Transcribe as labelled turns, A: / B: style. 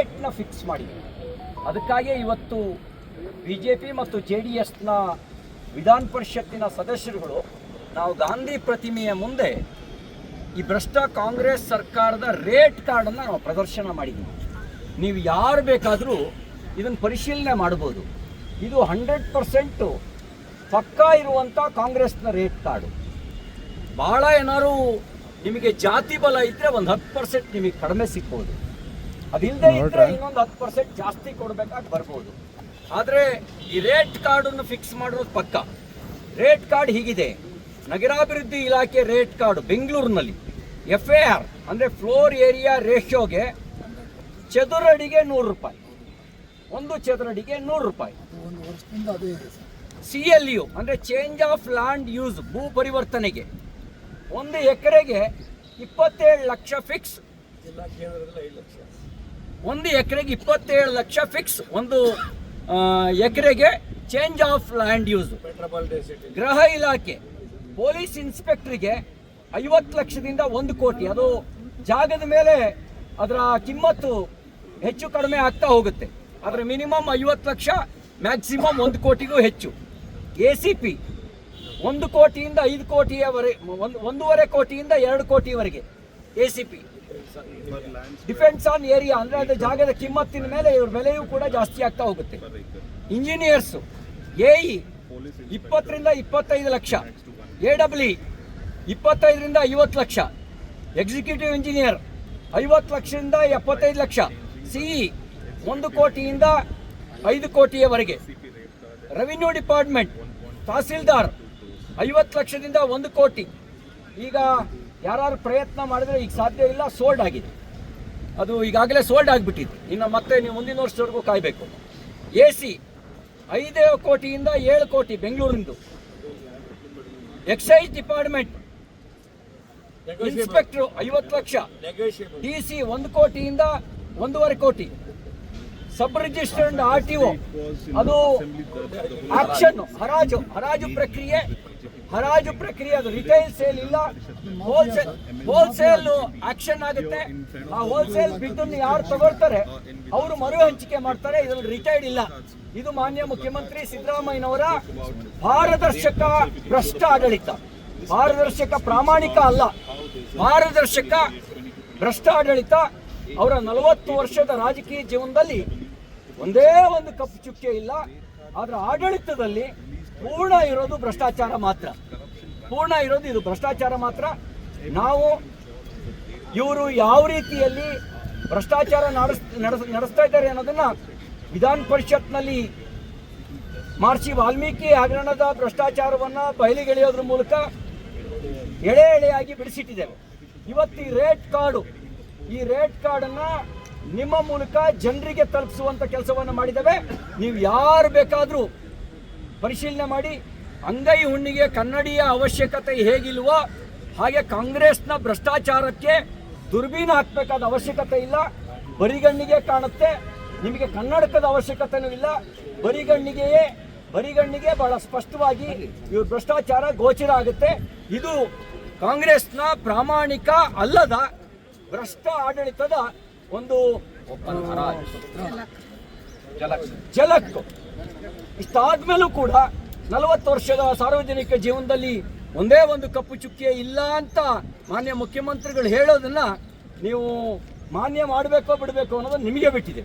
A: ರೇಟ್ನ fix ಮಾಡಿದೆ. ಅದಕ್ಕಾಗಿ ಇವತ್ತು BJP ಮತ್ತು JDSನ ವಿಧಾನ ಪರಿಷತ್ತಿನ ಸದಸ್ಯರುಗಳು ನಾವು ಗಾಂಧಿ ಪ್ರತಿಮೆಯ ಮುಂದೆ ಈ ಭ್ರಷ್ಟ ಕಾಂಗ್ರೆಸ್ ಸರ್ಕಾರದ ರೇಟ್ ಕಾರ್ಡನ್ನು ನಾವು ಪ್ರದರ್ಶನ ಮಾಡಿದ್ದೀವಿ. ನೀವು ಯಾರು ಬೇಕಾದರೂ ಇದನ್ನು ಪರಿಶೀಲನೆ ಮಾಡ್ಬೋದು. ಇದು 100% ಪಕ್ಕಾ ಇರುವಂಥ ಕಾಂಗ್ರೆಸ್ನ ರೇಟ್ ಕಾರ್ಡು. ಭಾಳ ಏನಾದ್ರು ನಿಮಗೆ ಜಾತಿ ಬಲ ಇದ್ದರೆ ಒಂದು 10% ನಿಮಗೆ ಕಡಿಮೆ ಸಿಗ್ಬೋದು. ಅದಿಲ್ಲದೆ ಇದ್ದರೆ ಇನ್ನೊಂದು 10% ಜಾಸ್ತಿ ಕೊಡಬೇಕಾಗಿ ಬರ್ಬೋದು. ಆದರೆ ಈ ರೇಟ್ ಕಾರ್ಡನ್ನು ಫಿಕ್ಸ್ ಮಾಡೋದು ಪಕ್ಕ. ರೇಟ್ ಕಾರ್ಡ್ ಹೀಗಿದೆ. ನಗರಾಭಿವೃದ್ಧಿ ಇಲಾಖೆ ರೇಟ್ ಕಾರ್ಡು ಬೆಂಗಳೂರಿನಲ್ಲಿ FAR ಅಂದರೆ ಫ್ಲೋರ್ ಏರಿಯಾ ರೇಷಿಯೋಗೆ ಚದುರಡಿಗೆ 100 ರೂಪಾಯಿ, ಒಂದು ಚದುರಡಿಗೆ 100 ರೂಪಾಯಿ. CLU ಅಂದರೆ ಚೇಂಜ್ ಆಫ್ ಲ್ಯಾಂಡ್ ಯೂಸ್, ಭೂ ಪರಿವರ್ತನೆಗೆ 1 ಎಕರೆಗೆ 27 ಲಕ್ಷ ಫಿಕ್ಸ್. 1 ಎಕರೆಗೆ 27 ಲಕ್ಷ ಫಿಕ್ಸ್. 1 ಎಕರೆಗೆ ಚೇಂಜ್ ಆಫ್ ಲ್ಯಾಂಡ್ ಯೂಸ್. ಗೃಹ ಇಲಾಖೆ ಪೊಲೀಸ್ ಇನ್ಸ್ಪೆಕ್ಟರ್ಗೆ 50 ಲಕ್ಷದಿಂದ 1 ಕೋಟಿ. ಅದು ಜಾಗದ ಮೇಲೆ ಅದರ ಕಿಮ್ಮತ್ತು ಹೆಚ್ಚು ಕಡಿಮೆ ಆಗ್ತಾ ಹೋಗುತ್ತೆ. ಆದರೆ ಮಿನಿಮಮ್ 50 ಲಕ್ಷ, ಮ್ಯಾಕ್ಸಿಮಮ್ 1 ಕೋಟಿಗೂ ಹೆಚ್ಚು. ACP 1 ಕೋಟಿಯಿಂದ 5 ಕೋಟಿಯವರೆಗೆ, 1.5 ಕೋಟಿಯಿಂದ 2 ಕೋಟಿವರೆಗೆ ACP. ಡಿಫೆನ್ಸ್ ಆನ್ ಏರಿಯಾ ಅಂದರೆ ಅದು ಜಾಗದ ಕಿಮ್ಮತ್ತಿನ ಮೇಲೆ ಇವ್ರ ಬೆಲೆಯೂ ಕೂಡ ಜಾಸ್ತಿ ಆಗ್ತಾ ಹೋಗುತ್ತೆ. ಇಂಜಿನಿಯರ್ಸು AE 20ರಿಂದ 25 ಲಕ್ಷ, AEE 25ರಿಂದ 50 ಲಕ್ಷ, ಎಕ್ಸಿಕ್ಯೂಟಿವ್ ಇಂಜಿನಿಯರ್ 50 ಲಕ್ಷದಿಂದ 75 ಲಕ್ಷ, CE 1 ಕೋಟಿಯಿಂದ 5 ಕೋಟಿಯವರೆಗೆ. ರೆವಿನ್ಯೂ ಡಿಪಾರ್ಟ್ಮೆಂಟ್ ತಹಸೀಲ್ದಾರ್ 50 ಲಕ್ಷದಿಂದ 1 ಕೋಟಿ. ಈಗ ಯಾರು ಪ್ರಯತ್ನ ಮಾಡಿದ್ರೆ ಈಗ ಸಾಧ್ಯ ಇಲ್ಲ, ಸೋಲ್ಡ್ ಆಗಿದೆ. ಅದು ಈಗಾಗಲೇ ಸೋಲ್ಡ್ ಆಗಿಬಿಟ್ಟಿದೆ. ಇನ್ನು ಮತ್ತೆ ನೀವು ಮುಂದಿನ ವರ್ಷದವರೆಗೂ ಕಾಯಬೇಕು. AC 5 ಕೋಟಿಯಿಂದ 7 ಕೋಟಿ ಬೆಂಗಳೂರಿಂದು. Excise department inspector 50 lakh, DC 1 ಕೋಟಿಯಿಂದ 1.5 ಕೋಟಿ. ಸಬ್ ರಿಜಿಸ್ಟರ್ಡ್ RTO ಅದು ಆಕ್ಷನ್, ಹರಾಜು ಪ್ರಕ್ರಿಯೆ ಅದು ರಿಟೈಲ್ ಸೇಲ್ ಇಲ್ಲ, ಹೋಲ್ಸೇಲ್ ಆಕ್ಷನ್ ಆಗುತ್ತೆ. ಆ ಹೋಲ್ಸೇಲ್ ಬಿದ್ದನ್ನು ಯಾರು ತಗೊಳ್ತಾರೆ ಅವರು ಮರು ಹಂಚಿಕೆ ಮಾಡ್ತಾರೆ. ಇದರಲ್ಲಿ ರಿಟೈರ್ಡ್ ಇಲ್ಲ. ಇದು ಮಾನ್ಯ ಮುಖ್ಯಮಂತ್ರಿ ಸಿದ್ದರಾಮಯ್ಯನವರ ಪಾರದರ್ಶಕ ಭ್ರಷ್ಟ ಆಡಳಿತ. ಪಾರದರ್ಶಕ ಪ್ರಾಮಾಣಿಕ ಅಲ್ಲ, ಪಾರದರ್ಶಕ ಭ್ರಷ್ಟ ಆಡಳಿತ. ಅವರ 40 ವರ್ಷದ ರಾಜಕೀಯ ಜೀವನದಲ್ಲಿ ಒಂದೇ ಒಂದು ಕಪ್ಪು ಚುಕ್ಕೆ ಇಲ್ಲ. ಅದರ ಆಡಳಿತದಲ್ಲಿ ಪೂರ್ಣ ಇರೋದು ಭ್ರಷ್ಟಾಚಾರ ಮಾತ್ರ. ಇದು ಭ್ರಷ್ಟಾಚಾರ ಮಾತ್ರ. ನಾವು ಇವರು ಯಾವ ರೀತಿಯಲ್ಲಿ ಭ್ರಷ್ಟಾಚಾರ ನಡೆಸ್ತಾ ಇದ್ದಾರೆ ಅನ್ನೋದನ್ನ ವಿಧಾನ ಪರಿಷತ್ನಲ್ಲಿ ಮಹರ್ಷಿ ವಾಲ್ಮೀಕಿ ಹಗರಣದ ಭ್ರಷ್ಟಾಚಾರವನ್ನು ಬಯಲಿಗೆಳೆಯೋದ್ರ ಮೂಲಕ ಎಳೆಯಾಗಿ ಬಿಡಿಸಿಟ್ಟಿದ್ದೇವೆ. ಇವತ್ತು ಈ ರೇಟ್ ಕಾರ್ಡನ್ನು ನಿಮ್ಮ ಮೂಲಕ ಜನರಿಗೆ ತಲುಪಿಸುವಂಥ ಕೆಲಸವನ್ನು ಮಾಡಿದ್ದೇವೆ. ನೀವು ಯಾರು ಬೇಕಾದರೂ ಪರಿಶೀಲನೆ ಮಾಡಿ. ಅಂಗೈ ಹುಣ್ಣಿಗೆ ಕನ್ನಡಿಯ ಅವಶ್ಯಕತೆ ಹೇಗಿಲ್ವೋ ಹಾಗೆ ಕಾಂಗ್ರೆಸ್ನ ಭ್ರಷ್ಟಾಚಾರಕ್ಕೆ ದುರ್ಬೀನ ಹಾಕಬೇಕಾದ ಅವಶ್ಯಕತೆ ಇಲ್ಲ. ಬರಿಗಣ್ಣಿಗೆ ಕಾಣುತ್ತೆ. ನಿಮಗೆ ಕನ್ನಡಕದ ಅವಶ್ಯಕತೆನೂ ಇಲ್ಲ. ಬರಿಗಣ್ಣಿಗೆ ಬಹಳ ಸ್ಪಷ್ಟವಾಗಿ ಇವ್ರ ಭ್ರಷ್ಟಾಚಾರ ಗೋಚರ ಆಗುತ್ತೆ. ಇದು ಕಾಂಗ್ರೆಸ್ನ ಪ್ರಾಮಾಣಿಕ ಅಲ್ಲದ ಭ್ರಷ್ಟ ಆಡಳಿತದ ಒಂದು ಝಲಕ್. ಇಷ್ಟಾದ್ಮೇಲೂ ಕೂಡ 40 ವರ್ಷದ ಸಾರ್ವಜನಿಕ ಜೀವನದಲ್ಲಿ ಒಂದೇ ಒಂದು ಕಪ್ಪು ಚುಕ್ಕೆ ಇಲ್ಲ ಅಂತ ಮಾನ್ಯ ಮುಖ್ಯಮಂತ್ರಿಗಳು ಹೇಳೋದನ್ನ ನೀವು ಮಾನ್ಯ ಮಾಡಬೇಕೋ ಬಿಡಬೇಕು ಅನ್ನೋದು ನಿಮಗೆ ಬಿಟ್ಟಿದೆ.